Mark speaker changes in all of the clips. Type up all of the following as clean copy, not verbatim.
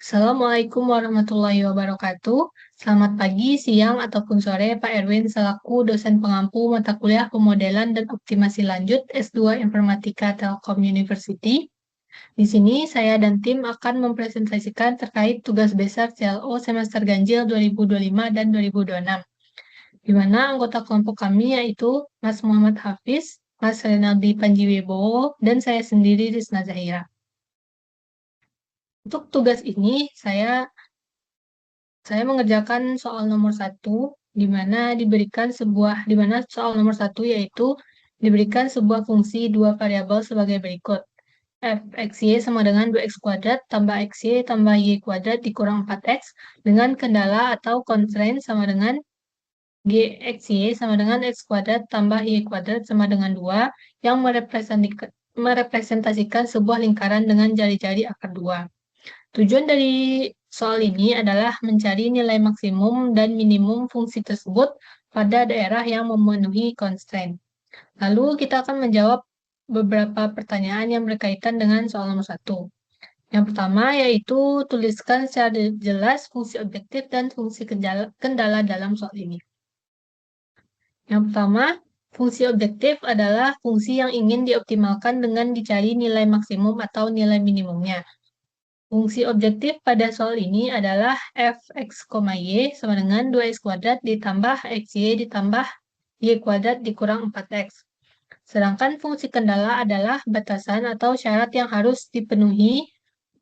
Speaker 1: Assalamualaikum warahmatullahi wabarakatuh. Selamat pagi, siang, ataupun sore, Pak Erwin selaku dosen pengampu mata kuliah pemodelan dan optimasi lanjut S2 Informatika Telkom University. Di sini saya dan tim akan mempresentasikan terkait tugas besar CLO semester ganjil 2025 dan 2026, di mana anggota kelompok kami yaitu Mas Muhammad Hafiz, Mas Renaldi Panjiwebowo, dan saya sendiri Rizna Zahira. Untuk tugas ini, saya mengerjakan soal nomor satu, di mana soal nomor satu yaitu diberikan sebuah fungsi dua variabel sebagai berikut. Fxy sama dengan 2x kuadrat tambah xy tambah y kuadrat dikurang 4x dengan kendala atau constraint sama dengan gxy sama dengan x kuadrat tambah y kuadrat sama dengan 2 yang merepresentasikan sebuah lingkaran dengan jari-jari akar 2. Tujuan dari soal ini adalah mencari nilai maksimum dan minimum fungsi tersebut pada daerah yang memenuhi constraint. Lalu kita akan menjawab beberapa pertanyaan yang berkaitan dengan soal nomor 1. Yang pertama yaitu tuliskan secara jelas fungsi objektif dan fungsi kendala dalam soal ini. Yang pertama, fungsi objektif adalah fungsi yang ingin dioptimalkan dengan dicari nilai maksimum atau nilai minimumnya. Fungsi objektif pada soal ini adalah fx, y sama dengan 2x kuadrat ditambah xy ditambah y kuadrat dikurang 4x. Sedangkan fungsi kendala adalah batasan atau syarat yang harus dipenuhi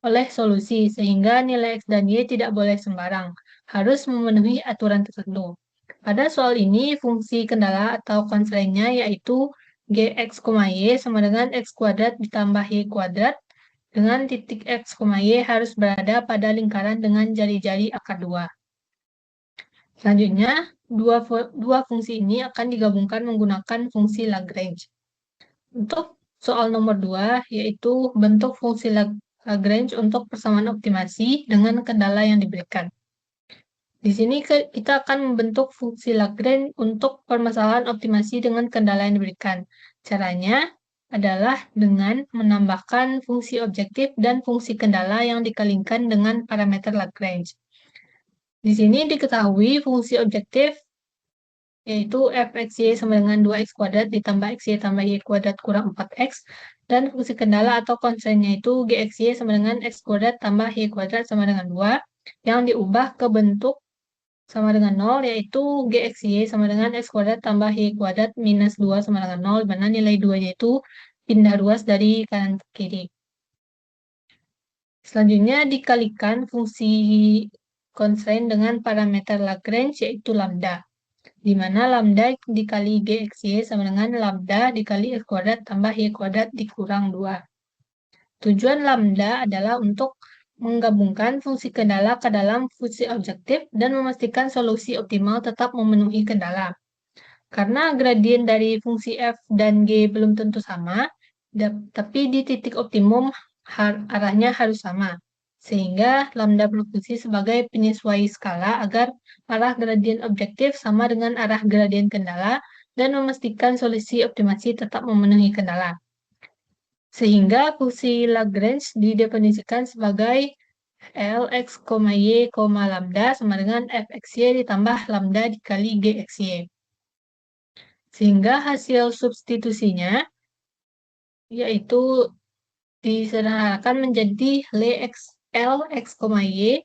Speaker 1: oleh solusi, sehingga nilai x dan y tidak boleh sembarang, harus memenuhi aturan tertentu. Pada soal ini, fungsi kendala atau constraint-nya yaitu gx, y sama dengan x kuadrat ditambah y kuadrat, dengan titik x, y harus berada pada lingkaran dengan jari-jari akar 2. Selanjutnya, dua fungsi ini akan digabungkan menggunakan fungsi Lagrange. Untuk soal nomor 2, yaitu bentuk fungsi Lagrange untuk persamaan optimasi dengan kendala yang diberikan. Di sini kita akan membentuk fungsi Lagrange untuk permasalahan optimasi dengan kendala yang diberikan. Caranya adalah dengan menambahkan fungsi objektif dan fungsi kendala yang dikalikan dengan parameter Lagrange. Di sini diketahui fungsi objektif yaitu fxy sama dengan 2x kuadrat ditambah xy tambah y kuadrat kurang 4x, dan fungsi kendala atau constraint-nya itu gxy sama dengan x kuadrat tambah y kuadrat sama dengan 2, yang diubah ke bentuk sama dengan 0, yaitu gxy sama dengan x kuadrat tambah y kuadrat minus 2 sama dengan 0, di mana nilai 2-nya itu pindah ruas dari kanan ke kiri. Selanjutnya dikalikan fungsi constraint dengan parameter Lagrange yaitu lambda, di mana lambda dikali gxy sama dengan lambda dikali x kuadrat tambah y kuadrat dikurang 2. Tujuan lambda adalah untuk menggabungkan fungsi kendala ke dalam fungsi objektif dan memastikan solusi optimal tetap memenuhi kendala. Karena gradien dari fungsi f dan g belum tentu sama, tapi di titik optimum arahnya harus sama. Sehingga lambda berfungsi sebagai penyesuai skala agar arah gradien objektif sama dengan arah gradien kendala dan memastikan solusi optimasi tetap memenuhi kendala. Sehingga fungsi Lagrange didefinisikan sebagai Lx, y, lambda sama dengan fxy ditambah lambda dikali gxy. Sehingga hasil substitusinya yaitu disederhanakan menjadi Lx, y,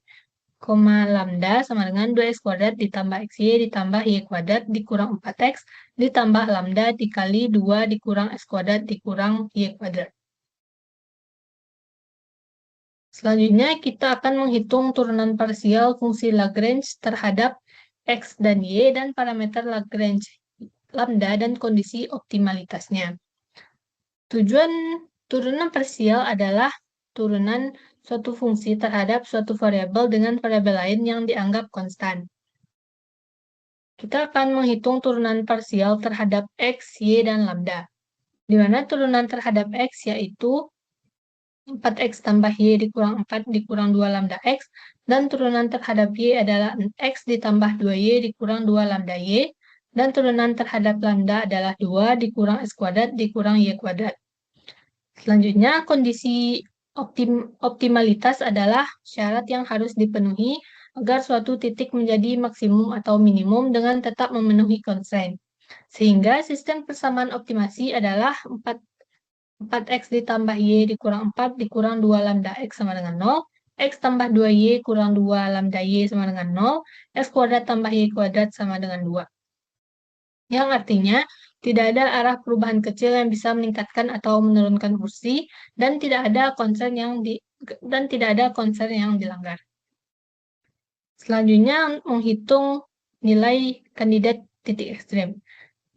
Speaker 1: lambda sama dengan 2x kuadrat ditambah xy ditambah y kuadrat dikurang 4x ditambah lambda dikali 2 dikurang x kuadrat dikurang y kuadrat. Selanjutnya kita akan menghitung turunan parsial fungsi Lagrange terhadap x dan y dan parameter Lagrange lambda dan kondisi optimalitasnya. Tujuan turunan parsial adalah turunan suatu fungsi terhadap suatu variabel dengan variabel lain yang dianggap konstan. Kita akan menghitung turunan parsial terhadap x, y, dan lambda, di mana turunan terhadap x yaitu 4x tambah y dikurang 4 dikurang 2 lambda x, dan turunan terhadap y adalah x ditambah 2y dikurang 2 lambda y, dan turunan terhadap lambda adalah 2 dikurang x kuadrat dikurang y kuadrat. Selanjutnya, kondisi Optimalitas adalah syarat yang harus dipenuhi agar suatu titik menjadi maksimum atau minimum dengan tetap memenuhi constraint. Sehingga sistem persamaan optimasi adalah 4x ditambah y dikurang 4 dikurang 2 lambda x sama dengan 0, x tambah 2y kurang 2 lambda y sama dengan 0, x kuadrat tambah y kuadrat sama dengan 2. Yang artinya, tidak ada arah perubahan kecil yang bisa meningkatkan atau menurunkan kursi, dan tidak ada concern yang dilanggar. Selanjutnya, menghitung nilai kandidat titik ekstrim.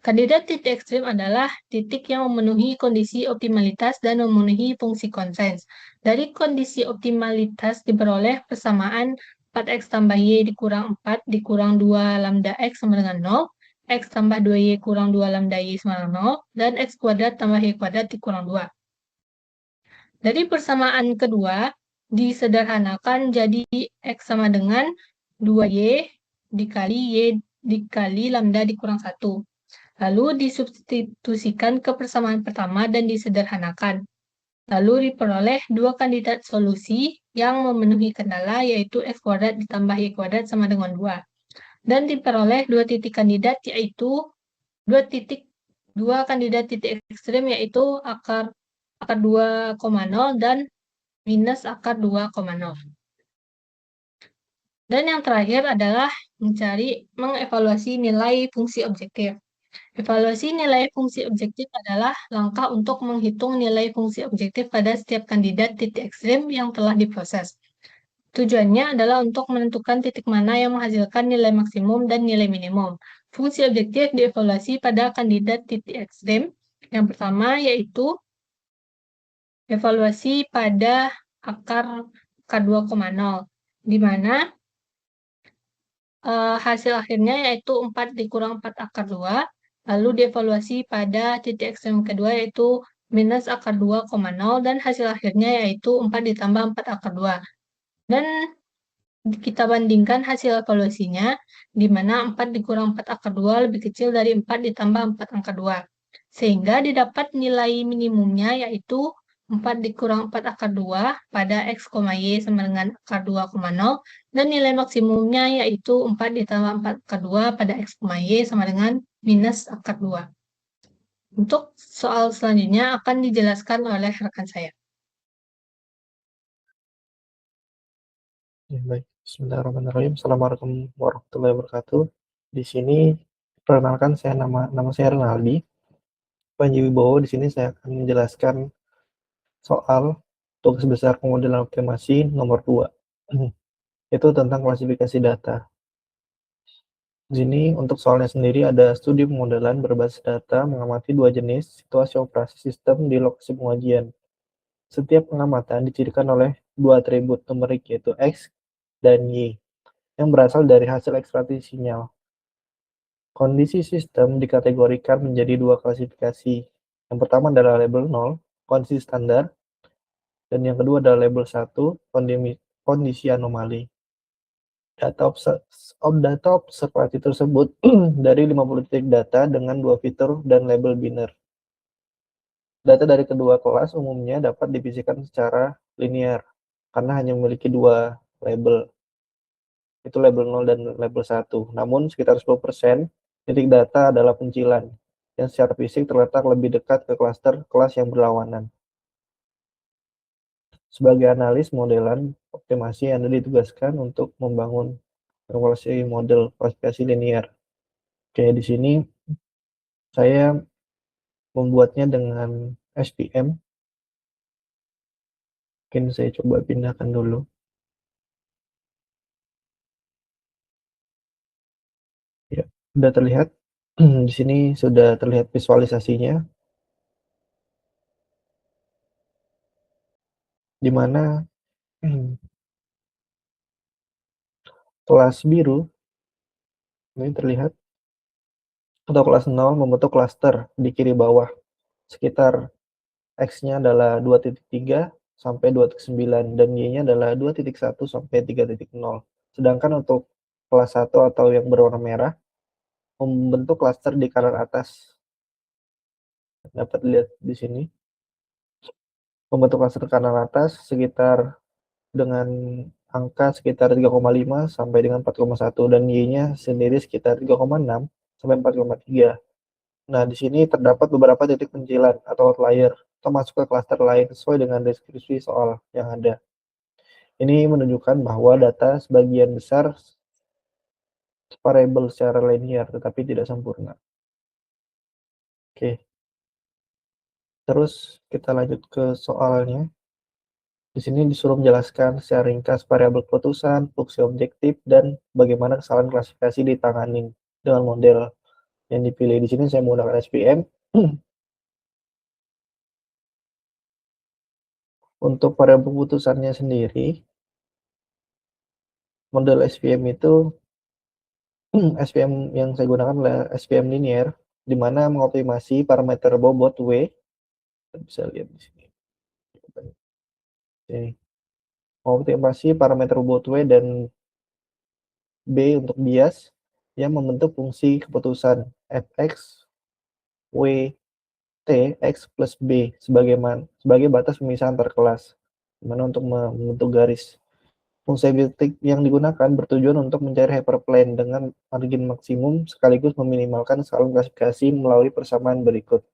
Speaker 1: Kandidat titik ekstrim adalah titik yang memenuhi kondisi optimalitas dan memenuhi fungsi constraints. Dari kondisi optimalitas diperoleh persamaan 4x tambah y dikurang 4 dikurang 2 lambda x sama dengan 0, x tambah 2y kurang 2 lambda y sama dengan 0, dan x kuadrat tambah y kuadrat dikurang 2. Dari persamaan kedua, disederhanakan jadi x sama dengan 2y dikali y dikali lambda dikurang 1. Lalu disubstitusikan ke persamaan pertama dan disederhanakan. Lalu diperoleh dua kandidat solusi yang memenuhi kendala, yaitu x kuadrat ditambah y kuadrat sama dengan 2. Dan diperoleh dua titik kandidat, yaitu dua kandidat titik ekstrim, yaitu akar 2,0 dan minus akar 2,0. Dan yang terakhir adalah mengevaluasi nilai fungsi objektif. Evaluasi nilai fungsi objektif adalah langkah untuk menghitung nilai fungsi objektif pada setiap kandidat titik ekstrim yang telah diproses. Tujuannya adalah untuk menentukan titik mana yang menghasilkan nilai maksimum dan nilai minimum. Fungsi objektif dievaluasi pada kandidat titik ekstrim. Yang pertama yaitu evaluasi pada akar 2,0, di mana hasil akhirnya yaitu 4 dikurang 4 akar 2, lalu dievaluasi pada titik ekstrem kedua yaitu minus akar 2,0, dan hasil akhirnya yaitu 4 ditambah 4 akar 2. Dan kita bandingkan hasil evaluasinya, di mana 4 dikurang 4 akar 2 lebih kecil dari 4 ditambah 4 akar 2. Sehingga didapat nilai minimumnya yaitu 4 dikurang 4 akar 2 pada x, y sama dengan akar 2,0, dan nilai maksimumnya yaitu 4 ditambah 4 akar 2 pada x, y sama dengan minus akar 2. Untuk soal selanjutnya akan dijelaskan oleh rekan saya.
Speaker 2: Ya, baik. Bismillahirrahmanirrahim. Assalamualaikum warahmatullahi wabarakatuh. Di sini perkenalkan nama saya Renaldi Panji Wibowo. Di sini saya akan menjelaskan soal tugas besar pemodelan optimasi nomor 2. Itu tentang klasifikasi data. Di sini untuk soalnya sendiri ada studi pemodelan berbasis data mengamati dua jenis situasi operasi sistem di lokasi pengujian. Setiap pengamatan dicirikan oleh dua atribut numerik yaitu X dan Y yang berasal dari hasil ekstraksi sinyal. Kondisi sistem dikategorikan menjadi dua klasifikasi. Yang pertama adalah label 0, kondisi standar, dan yang kedua adalah label 1, kondisi anomali. Data observasi tersebut dari 50 titik data dengan dua fitur dan label biner. Data dari kedua kelas umumnya dapat divisikan secara linear karena hanya memiliki dua label, itu label 0 dan label 1. Namun sekitar 10% titik data adalah pencilan yang secara fisik terletak lebih dekat ke klaster kelas yang berlawanan. Sebagai analis modelan optimasi, Anda ditugaskan untuk membangun evaluasi model klasifikasi linear. Oke, di sini saya membuatnya dengan SPM. Mungkin saya coba pindahkan dulu. Ya, sudah terlihat. Di sini sudah terlihat visualisasinya, di mana kelas biru ini terlihat, atau kelas 0 membentuk klaster di kiri bawah. Sekitar X-nya adalah 2.3 sampai 2.9 dan Y-nya adalah 2.1 sampai 3.0. Sedangkan untuk kelas 1 atau yang berwarna merah membentuk klaster di kanan atas. Dapat lihat di sini. Membentuk klaster kanan atas sekitar dengan angka sekitar 3,5 sampai dengan 4,1 dan Y-nya sendiri sekitar 3,6 sampai 4,3. Nah, di sini terdapat beberapa titik pencilan atau outlier atau masuk ke klaster lain sesuai dengan deskripsi soal yang ada. Ini menunjukkan bahwa data sebagian besar variabel secara linear tetapi tidak sempurna. Oke. Terus kita lanjut ke soalnya. Di sini disuruh menjelaskan secara ringkas variabel keputusan, fungsi objektif, dan bagaimana kesalahan klasifikasi ditangani dengan model yang dipilih. Di sini saya menggunakan SPM. Untuk variabel keputusannya sendiri, model SPM itu SPM yang saya gunakan adalah SPM linear, di mana mengoptimasi parameter bobot W. Kita bisa lihat di sini. Oke. Mengoptimasi parameter bobot W dan B untuk bias yang membentuk fungsi keputusan fx w t x plus b sebagai batas pemisah antar kelas, dimana untuk membentuk garis. Fungsi objektif yang digunakan bertujuan untuk mencari hyperplane dengan margin maksimum sekaligus meminimalkan kesalahan klasifikasi melalui persamaan berikut.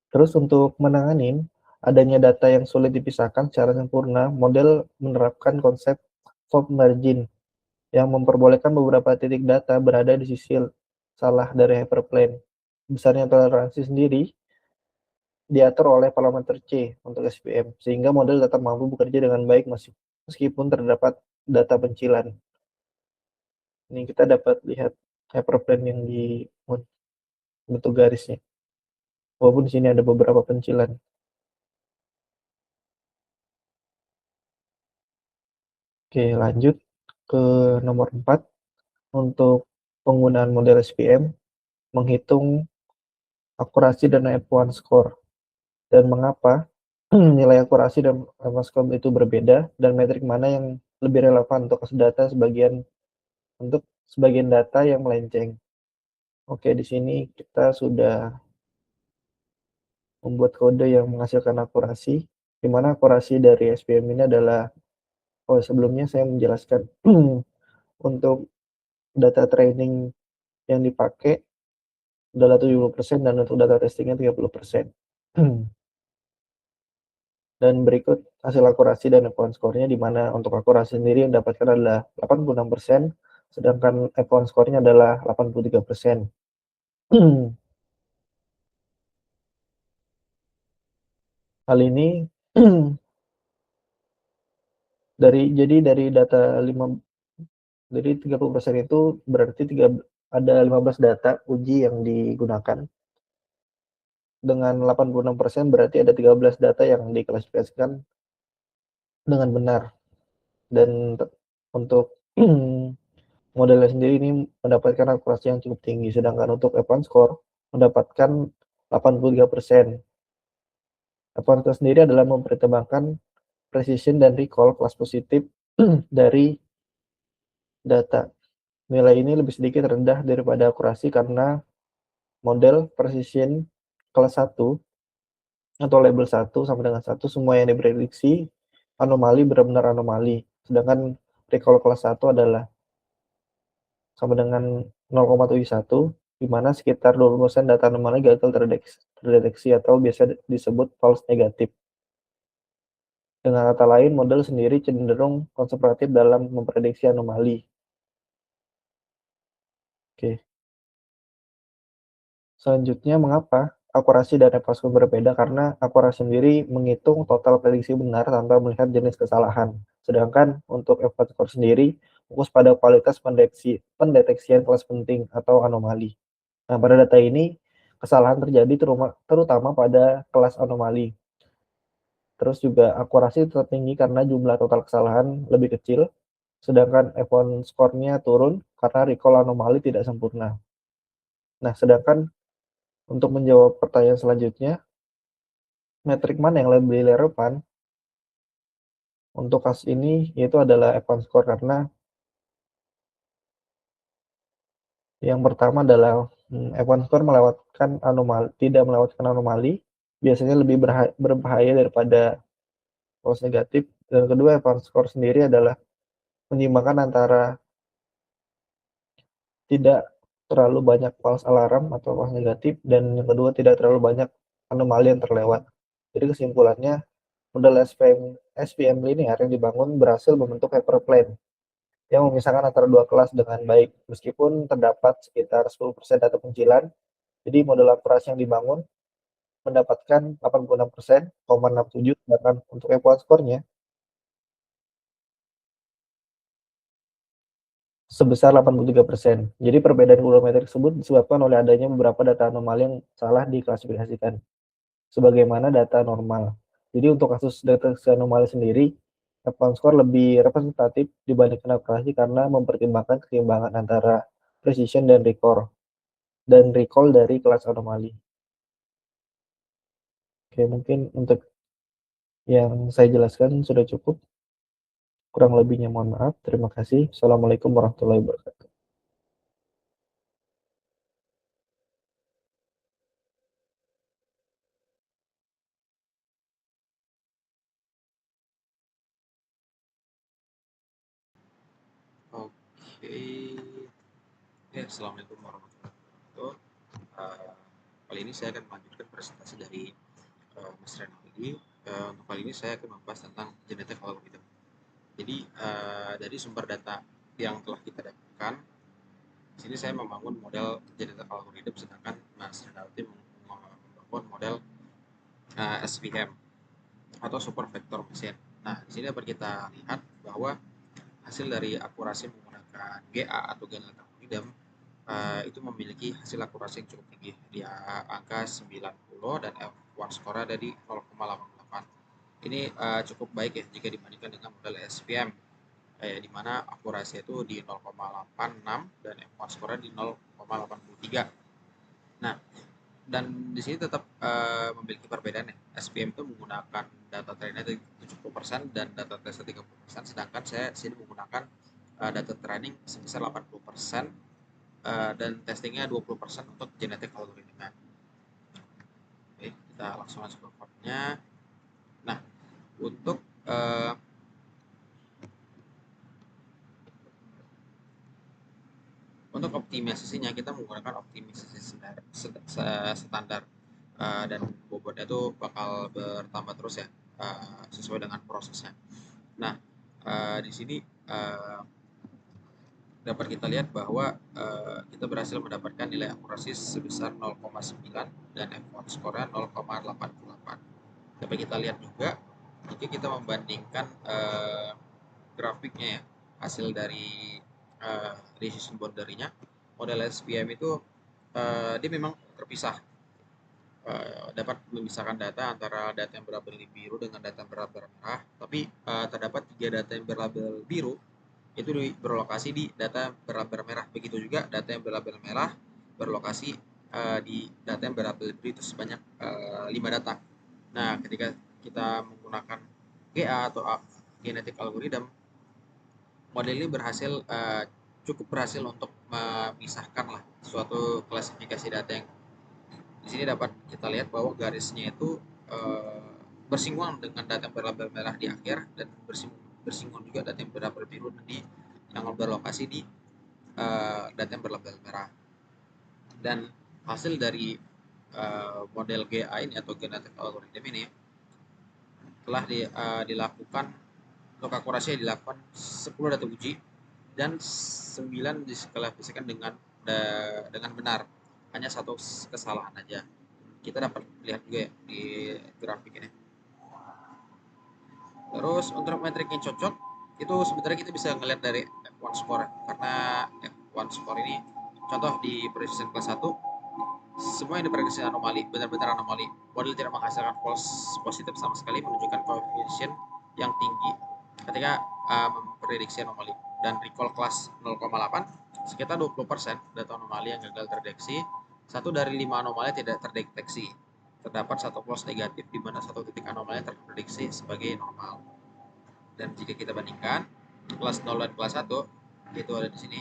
Speaker 2: Terus untuk menangani adanya data yang sulit dipisahkan secara sempurna, model menerapkan konsep fault margin yang memperbolehkan beberapa titik data berada di sisi salah dari hyperplane. Besarnya toleransi sendiri diatur oleh parameter C untuk SPM, sehingga model tetap mampu bekerja dengan baik meskipun terdapat data pencilan. Ini kita dapat lihat hyperplane yang di bentuk garisnya. Walaupun di sini ada beberapa pencilan. Oke, lanjut ke nomor 4. Untuk penggunaan model SPM, menghitung akurasi dan F1 score. Dan mengapa nilai akurasi dan F1 score itu berbeda, dan metrik mana yang lebih relevan untuk sebagian data yang melenceng. Oke, di sini kita sudah membuat kode yang menghasilkan akurasi, di mana akurasi dari SPM ini adalah, sebelumnya saya menjelaskan untuk data training yang dipakai adalah 70% dan untuk data testingnya 30%. Dan berikut hasil akurasi dan F1 score-nya, di mana untuk akurasi sendiri yang didapatkan adalah 86%, sedangkan F1 score-nya adalah 83%. Hal ini dari data 30% itu berarti ada 15 data uji yang digunakan. Dengan 86% berarti ada 13 data yang diklasifikasikan dengan benar. Dan untuk modelnya sendiri ini mendapatkan akurasi yang cukup tinggi, sedangkan untuk F1 score mendapatkan 83%. F1 score sendiri adalah mempertimbangkan precision dan recall kelas positif dari data. Nilai ini lebih sedikit rendah daripada akurasi karena model precision kelas 1 atau label 1 sama dengan 1 semua yang diprediksi anomali benar-benar anomali. Sedangkan recall kelas 1 adalah sama dengan 0,71, di mana sekitar 20% data anomali gagal terdeteksi atau biasa disebut false negatif. Dengan kata lain, model sendiri cenderung konservatif dalam memprediksi anomali. Oke. Selanjutnya, mengapa akurasi dan F1 score berbeda? Karena akurasi sendiri menghitung total prediksi benar tanpa melihat jenis kesalahan. Sedangkan untuk F1 score sendiri fokus pada kualitas pendeteksian kelas penting atau anomali. Nah, pada data ini, kesalahan terjadi terutama pada kelas anomali. Terus juga akurasi tertinggi karena jumlah total kesalahan lebih kecil, sedangkan F1 score-nya turun karena recall anomali tidak sempurna. Nah, sedangkan untuk menjawab pertanyaan selanjutnya, metrik mana yang lebih relevan untuk kasus ini, yaitu adalah F1 score, karena yang pertama adalah F1 score tidak melewatkan anomali, biasanya lebih berbahaya daripada false negatif. Dan kedua, advance score sendiri adalah menyeimbangkan antara tidak terlalu banyak false alarm atau false negatif, dan yang kedua tidak terlalu banyak anomali yang terlewat. Jadi kesimpulannya, model SVM linear yang dibangun berhasil membentuk hyperplane yang memisahkan antara dua kelas dengan baik, meskipun terdapat sekitar 10% data kuncilan. Jadi model akurasi yang dibangun mendapatkan 86,67%, sedangkan untuk F1 score-nya sebesar 83%. Jadi perbedaan volumetrik tersebut disebabkan oleh adanya beberapa data anomali yang salah diklasifikasikan sebagaimana data normal. Jadi untuk kasus deteksi anomali sendiri, F1 score lebih representatif dibandingkan akurasi karena mempertimbangkan keseimbangan antara precision dan recall dari kelas anomali. Oke, mungkin untuk yang saya jelaskan sudah cukup. Kurang lebihnya mohon maaf. Terima kasih. Assalamualaikum warahmatullahi wabarakatuh.
Speaker 3: Oke, ya, assalamualaikum warahmatullahi wabarakatuh. Uh, Kali ini saya akan melanjutkan presentasi dari Mas Renaldi. Untuk kali ini saya akan membahas tentang genetic algorithm. Jadi dari sumber data yang telah kita dapatkan, di sini saya membangun model genetic algorithm, sedangkan Mas Renaldi membangun model SVM atau super vector machine. Nah, di sini dapat kita lihat bahwa hasil dari akurasi menggunakan GA atau genetic algorithm itu memiliki hasil akurasi yang cukup tinggi di angka 90 dan F1 score ada di 0,88. Ini cukup baik ya jika dibandingkan dengan model SVM di mana akurasi itu di 0,86 dan F1 score di 0,83. Nah, dan di sini tetap memiliki perbedaan ya. SVM itu menggunakan data trainnya 70% dan data testnya 30%, sedangkan saya sini menggunakan data training sebesar 80% dan testingnya 20% untuk genetic algorithm. Oke, kita langsung masuk ke code-nya. Nah, untuk optimisasinya kita menggunakan optimisasi standar dan bobotnya itu bakal bertambah terus ya sesuai dengan prosesnya. Nah, di sini dapat kita lihat bahwa kita berhasil mendapatkan nilai akurasi sebesar 0,9 dan F1 score-nya 0,88. Dapat kita lihat juga jika kita membandingkan grafiknya ya, hasil dari decision boundary-nya, model SVM itu dia memang terpisah, dapat memisahkan data antara data yang berlabel biru dengan data yang berlabel merah, tapi terdapat 3 data yang berlabel biru itu berlokasi di data berlabel merah. Begitu juga data yang berlabel merah berlokasi di data yang berlabel biru, itu sebanyak 5 data. Nah, ketika kita menggunakan GA atau genetic algorithm, model ini cukup berhasil untuk memisahkan lah suatu klasifikasi data yang di sini dapat kita lihat bahwa garisnya itu bersinggungan dengan data yang berlabel merah di akhir dan bersinggungan juga data yang berlabel biru yang berlokasi di data yang berlabel merah. Dan hasil dari model GA ini atau genetic algorithm ini telah dilakukan untuk akurasi dilakukan 10 data uji dan 9 diklasifikasikan dengan benar. Hanya satu kesalahan aja. Kita dapat lihat juga ya di grafik ini. Terus untuk metrik yang cocok itu sebenarnya kita bisa ngelihat dari F1 score, karena F1 score ini contoh di precision kelas 1 semua yang diprediksi anomali, benar-benar anomali. Model tidak menghasilkan false positif sama sekali, menunjukkan koefisien yang tinggi ketika memprediksi anomali. Dan recall kelas 0,8 sekitar 20% data anomali yang gagal terdeteksi. 1 dari 5 anomali tidak terdeteksi. Terdapat 1 false negatif di mana 1 titik anomali terprediksi sebagai normal. Dan jika kita bandingkan kelas 0 dan kelas 1 itu ada di sini.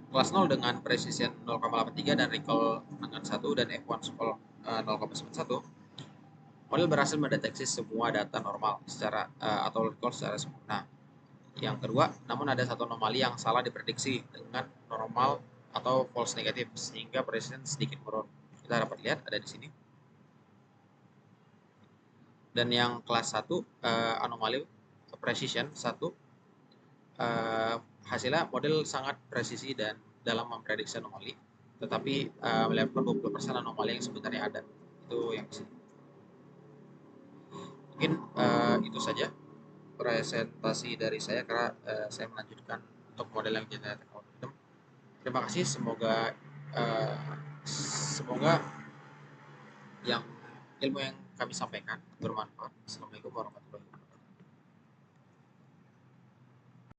Speaker 3: kelas 0 dengan precision 0,83 dan recall dengan 1 dan F1 scroll 0,91, model berhasil mendeteksi semua data normal secara atau recall secara sempurna. Yang kedua, namun ada satu anomali yang salah diprediksi dengan normal atau false negatif sehingga precision sedikit menurun. Kita dapat lihat ada di sini. Dan yang kelas 1 anomali precision 1 hasilnya model sangat presisi dan dalam memprediksi anomali, tetapi melewatkan 20% anomali yang sebenarnya ada. Itu yang di sini. Mungkin itu saja presentasi dari saya karena saya melanjutkan untuk model yang generated algorithm. Terima kasih, semoga yang ilmu yang kami sampaikan bermanfaat. Assalamualaikum warahmatullahi wabarakatuh.